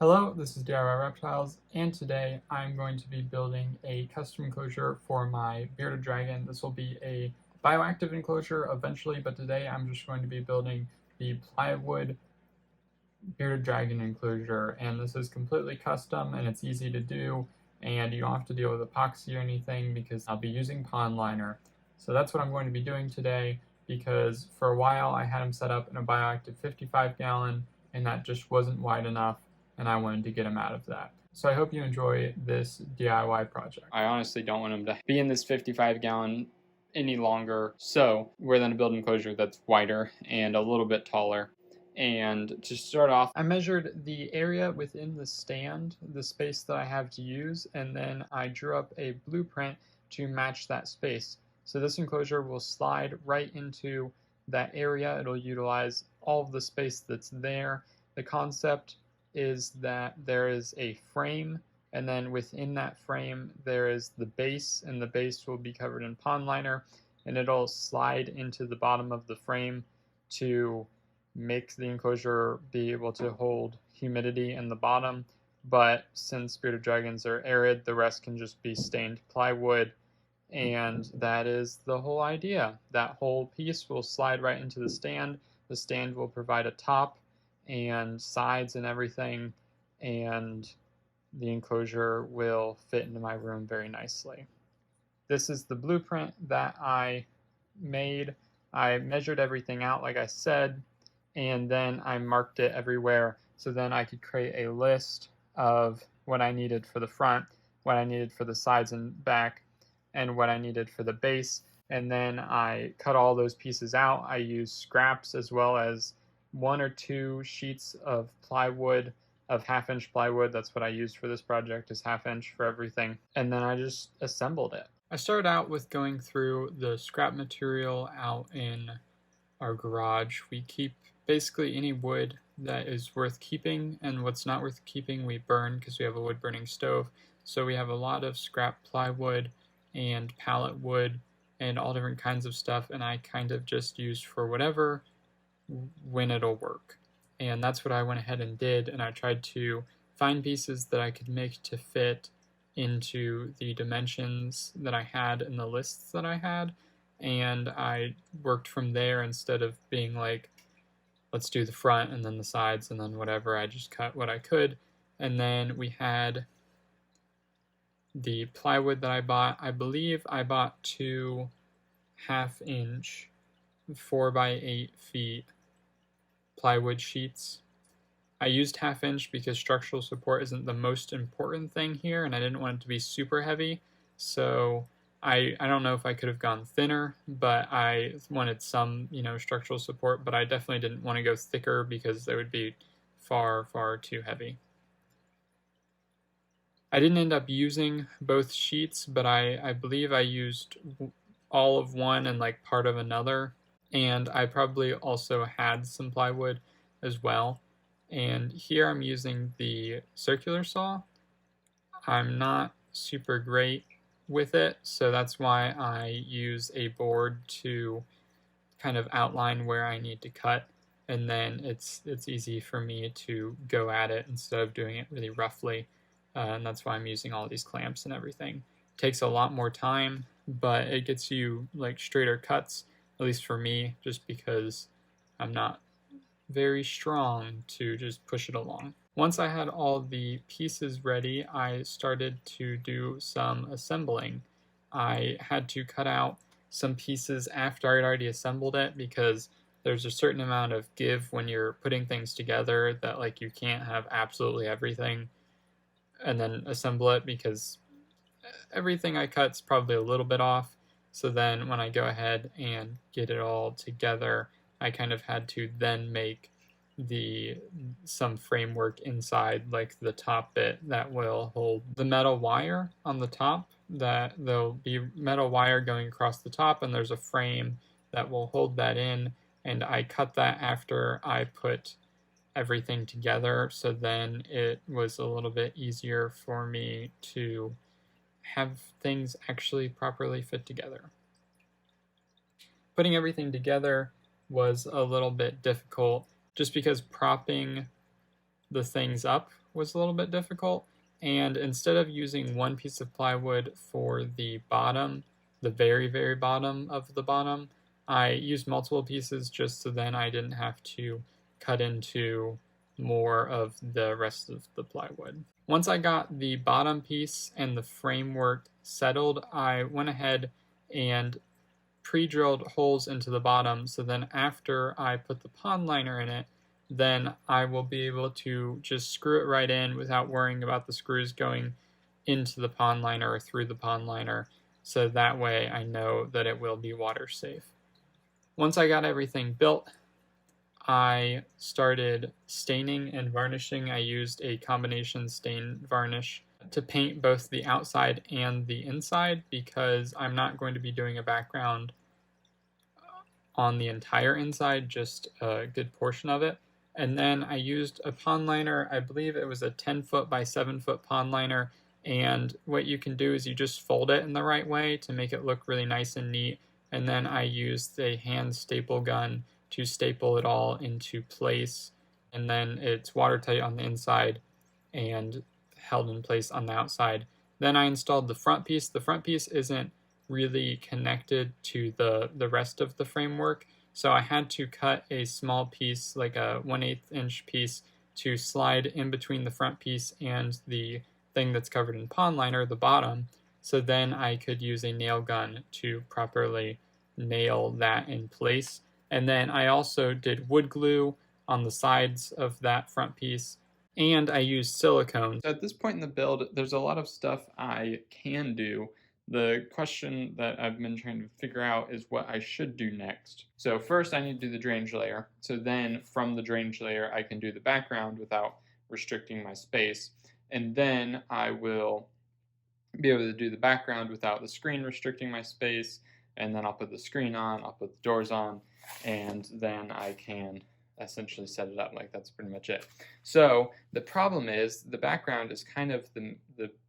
Hello, this is DIY Reptiles, and today I'm going to be building a custom enclosure for my bearded dragon. This will be a bioactive enclosure eventually, but today I'm just going to be building the plywood bearded dragon enclosure, and this is completely custom and it's easy to do, and you don't have to deal with epoxy or anything because I'll be using pond liner. So that's what I'm going to be doing today, because for a while I had them set up in a bioactive 55 gallon and that just wasn't wide enough, and I wanted to get them out of that. So I hope you enjoy this DIY project. I honestly don't want them to be in this 55 gallon any longer, so we're going to build an enclosure that's wider and a little bit taller. And to start off, I measured the area within the stand, the space that I have to use, and then I drew up a blueprint to match that space. So this enclosure will slide right into that area. It'll utilize all of the space that's there. The concept is that there is a frame, and then within that frame there is the base, and the base will be covered in pond liner, and it'll slide into the bottom of the frame to make the enclosure be able to hold humidity in the bottom. But since bearded dragons are arid, the rest can just be stained plywood, and that is the whole idea. That whole piece will slide right into the stand. The stand will provide a top and sides and everything, and the enclosure will fit into my room very nicely. This is the blueprint that I made. I measured everything out like I said, and then I marked it everywhere, so then I could create a list of what I needed for the front, what I needed for the sides and back, and what I needed for the base. And then I cut all those pieces out. I used scraps as well as 1 or 2 sheets of plywood, of 1/2 inch plywood. That's what I used for this project, is 1/2 inch for everything. And then I just assembled it. I started out with going through the scrap material out in our garage. We keep basically any wood that is worth keeping, and what's not worth keeping we burn because we have a wood burning stove. So we have a lot of scrap plywood and pallet wood and all different kinds of stuff, and I kind of just used for whatever when it'll work. And that's what I went ahead and did, and I tried to find pieces that I could make to fit into the dimensions that I had in the lists that I had, and I worked from there instead of being like, let's do the front and then the sides and then whatever. I just cut what I could. And then we had the plywood that I bought. I believe I bought 2 1/2 inch 4x8 feet plywood sheets. I used 1/2 inch because structural support isn't the most important thing here, and I didn't want it to be super heavy. So I don't know if I could have gone thinner, but I wanted some, structural support, but I definitely didn't want to go thicker because they would be far, far too heavy. I didn't end up using both sheets, but I believe I used all of one and like part of another, and I probably also had some plywood as well. And here I'm using the circular saw. I'm not super great with it, so that's why I use a board to kind of outline where I need to cut, and then it's easy for me to go at it instead of doing it really roughly, and that's why I'm using all these clamps and everything. It takes a lot more time, but it gets you like straighter cuts, at least for me, just because I'm not very strong to just push it along. Once I had all the pieces ready, I started to do some assembling. I had to cut out some pieces after I'd already assembled it because there's a certain amount of give when you're putting things together that like you can't have absolutely everything and then assemble it, because everything I cut's probably a little bit off. So then when I go ahead and get it all together, I kind of had to then make some framework inside, like the top bit that will hold the metal wire on the top. That there'll be metal wire going across the top, and there's a frame that will hold that in. And I cut that after I put everything together, so then it was a little bit easier for me to have things actually properly fit together. Putting everything together was a little bit difficult just because propping the things up was a little bit difficult, and instead of using one piece of plywood for the bottom, the very, very bottom of the bottom, I used multiple pieces just so then I didn't have to cut into more of the rest of the plywood. Once I got the bottom piece and the framework settled, I went ahead and pre-drilled holes into the bottom, so then after I put the pond liner in it, then I will be able to just screw it right in without worrying about the screws going into the pond liner or through the pond liner, so that way I know that it will be water safe. Once I got everything built, I started staining and varnishing. I used a combination stain varnish to paint both the outside and the inside because I'm not going to be doing a background on the entire inside, just a good portion of it. And then I used a pond liner. I believe it was a 10-foot by 7-foot pond liner. And what you can do is you just fold it in the right way to make it look really nice and neat. And then I used a hand staple gun to staple it all into place. And then it's watertight on the inside and held in place on the outside. Then I installed the front piece. The front piece isn't really connected to the rest of the framework, so I had to cut a small piece, like a 1/8 inch piece, to slide in between the front piece and the thing that's covered in pond liner, the bottom, so then I could use a nail gun to properly nail that in place. And then I also did wood glue on the sides of that front piece, and I used silicone. At this point in the build, there's a lot of stuff I can do. The question that I've been trying to figure out is what I should do next. So first I need to do the drainage layer. So then from the drainage layer I can do the background without restricting my space. And then I will be able to do the background without the screen restricting my space. And then I'll put the screen on, I'll put the doors on, and then I can essentially set it up. Like, that's pretty much it. So the problem is the background is kind of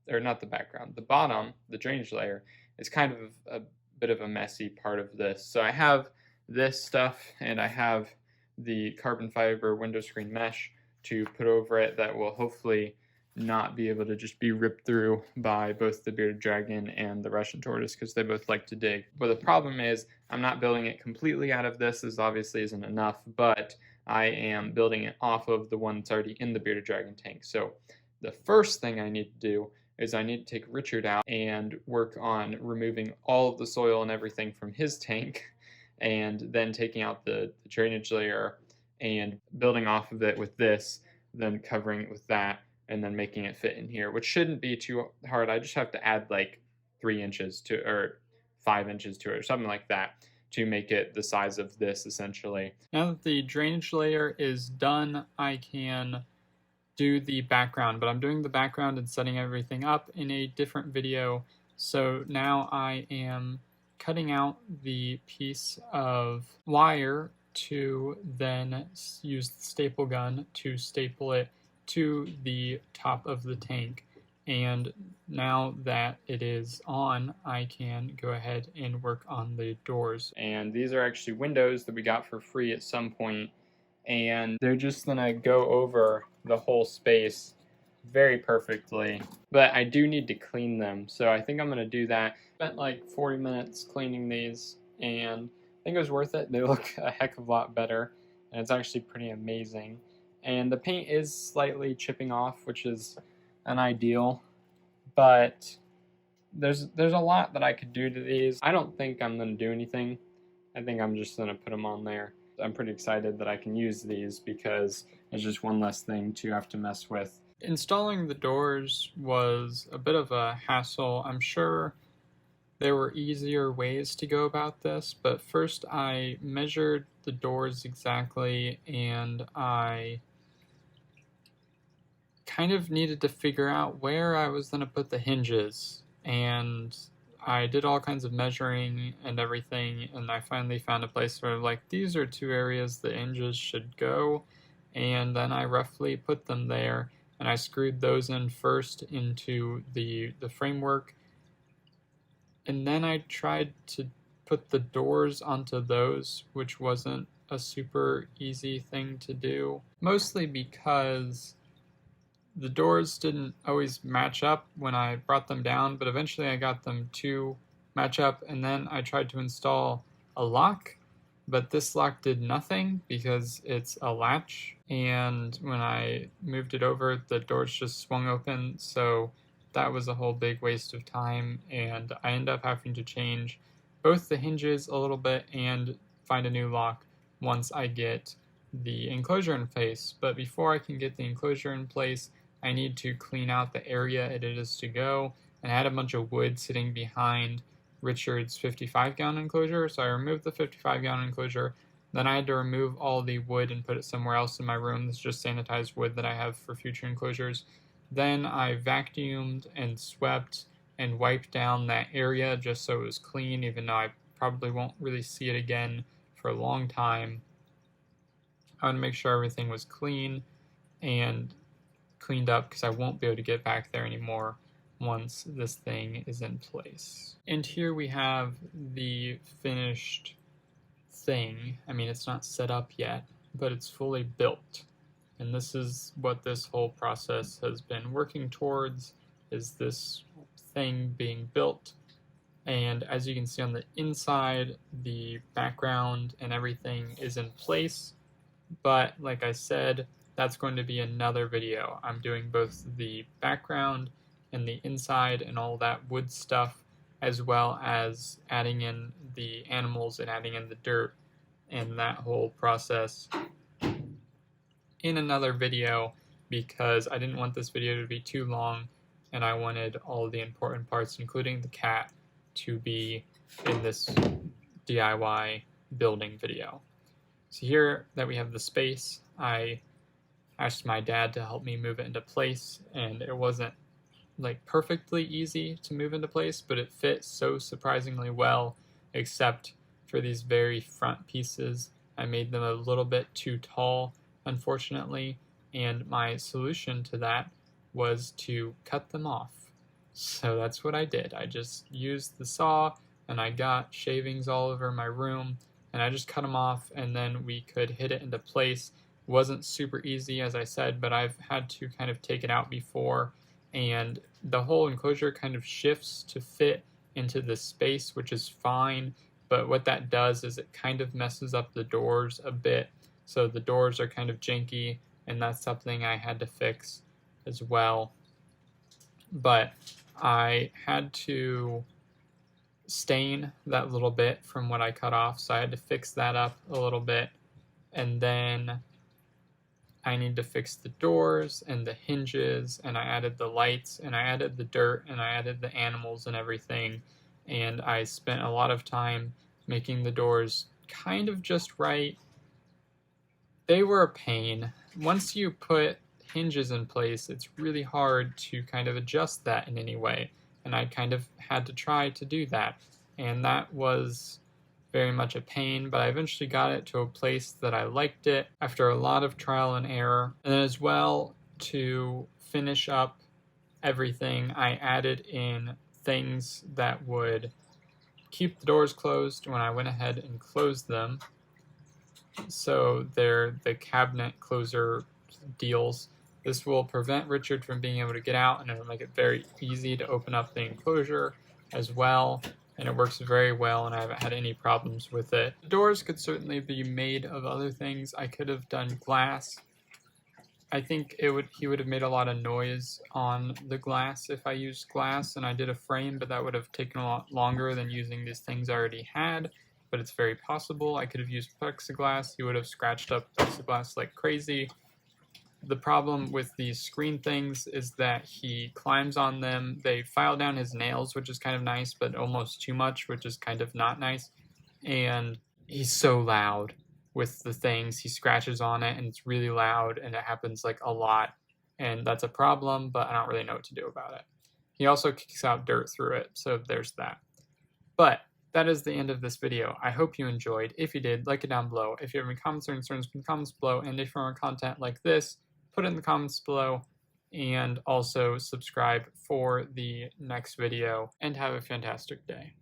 or not the background, the bottom, the drainage layer, is kind of a bit of a messy part of this. So I have this stuff and I have the carbon fiber window screen mesh to put over it that will hopefully not be able to just be ripped through by both the bearded dragon and the Russian tortoise because they both like to dig. But the problem is I'm not building it completely out of this. This obviously isn't enough, but I am building it off of the one that's already in the bearded dragon tank. So the first thing I need to do is I need to take Richard out and work on removing all of the soil and everything from his tank, and then taking out the drainage layer and building off of it with this, then covering it with that, and then making it fit in here, which shouldn't be too hard. I just have to add like 3 inches to, or 5 inches to it, or something like that, to make it the size of this essentially. Now that the drainage layer is done, I can do the background, but I'm doing the background and setting everything up in a different video. So now I am cutting out the piece of wire to then use the staple gun to staple it to the top of the tank. And now that it is on, I can go ahead and work on the doors. And these are actually windows that we got for free at some point, and they're just gonna go over the whole space very perfectly. But I do need to clean them, so I think I'm gonna do that. Spent like 40 minutes cleaning these, and I think it was worth it. They look a heck of a lot better, and it's actually pretty amazing. And the paint is slightly chipping off, which is an ideal, but there's a lot that I could do to these. I don't think I'm gonna do anything. I think I'm just gonna put them on there. I'm pretty excited that I can use these because it's just one less thing to have to mess with. Installing the doors was a bit of a hassle. I'm sure there were easier ways to go about this, but first I measured the doors exactly, and I kind of needed to figure out where I was going to put the hinges, and I did all kinds of measuring and everything, and I finally found a place where like, these are 2 areas the hinges should go, and then I roughly put them there, and I screwed those in first into the framework, and then I tried to put the doors onto those, which wasn't a super easy thing to do, mostly because The doors didn't always match up when I brought them down, but eventually I got them to match up, and then I tried to install a lock, but this lock did nothing because it's a latch, and when I moved it over, the doors just swung open, so that was a whole big waste of time, and I ended up having to change both the hinges a little bit and find a new lock once I get the enclosure in place. But before I can get the enclosure in place, I need to clean out the area it is to go, and I had a bunch of wood sitting behind Richard's 55-gallon enclosure, so I removed the 55-gallon enclosure. Then I had to remove all the wood and put it somewhere else in my room. This is just sanitized wood that I have for future enclosures. Then I vacuumed and swept and wiped down that area just so it was clean, even though I probably won't really see it again for a long time. I want to make sure everything was clean and cleaned up because I won't be able to get back there anymore once this thing is in place. And here we have the finished thing. I mean, it's not set up yet, but it's fully built. And this is what this whole process has been working towards, is this thing being built. And as you can see on the inside, the background and everything is in place. But like I said, that's going to be another video. I'm doing both the background and the inside and all that wood stuff, as well as adding in the animals and adding in the dirt and that whole process in another video, because I didn't want this video to be too long and I wanted all the important parts, including the cat, to be in this DIY building video. So here that we have the space, I asked my dad to help me move it into place, and it wasn't like perfectly easy to move into place, but it fit so surprisingly well, except for these very front pieces. I made them a little bit too tall, unfortunately, and my solution to that was to cut them off. So that's what I did. I just used the saw, and I got shavings all over my room, and I just cut them off, and then we could hit it into place. It wasn't super easy, as I said, but I've had to kind of take it out before, and the whole enclosure kind of shifts to fit into this space, which is fine, but what that does is it kind of messes up the doors a bit, so the doors are kind of janky, and that's something I had to fix as well. But I had to stain that little bit from what I cut off, so I had to fix that up a little bit, and then I need to fix the doors and the hinges, and I added the lights, and I added the dirt, and I added the animals and everything, and I spent a lot of time making the doors kind of just right. They were a pain. Once you put hinges in place, it's really hard to kind of adjust that in any way, and I kind of had to try to do that, and that was very much a pain, but I eventually got it to a place that I liked it after a lot of trial and error. And then as well, to finish up everything, I added in things that would keep the doors closed when I went ahead and closed them. So they're the cabinet closer deals. This will prevent Richard from being able to get out, and it'll make it very easy to open up the enclosure as well. And it works very well, and I haven't had any problems with it. The doors could certainly be made of other things. I could have done glass. I think he would have made a lot of noise on the glass if I used glass, and I did a frame, but that would have taken a lot longer than using these things I already had, but it's very possible. I could have used plexiglass. He would have scratched up plexiglass like crazy. The problem with these screen things is that he climbs on them. They file down his nails, which is kind of nice, but almost too much, which is kind of not nice. And he's so loud with the things. He scratches on it, and it's really loud, and it happens like a lot. And that's a problem, but I don't really know what to do about it. He also kicks out dirt through it, so there's that. But that is the end of this video. I hope you enjoyed. If you did, like it down below. If you have any comments or concerns, put in the comments below. And if you want content like this, put it in the comments below, and also subscribe for the next video, and have a fantastic day.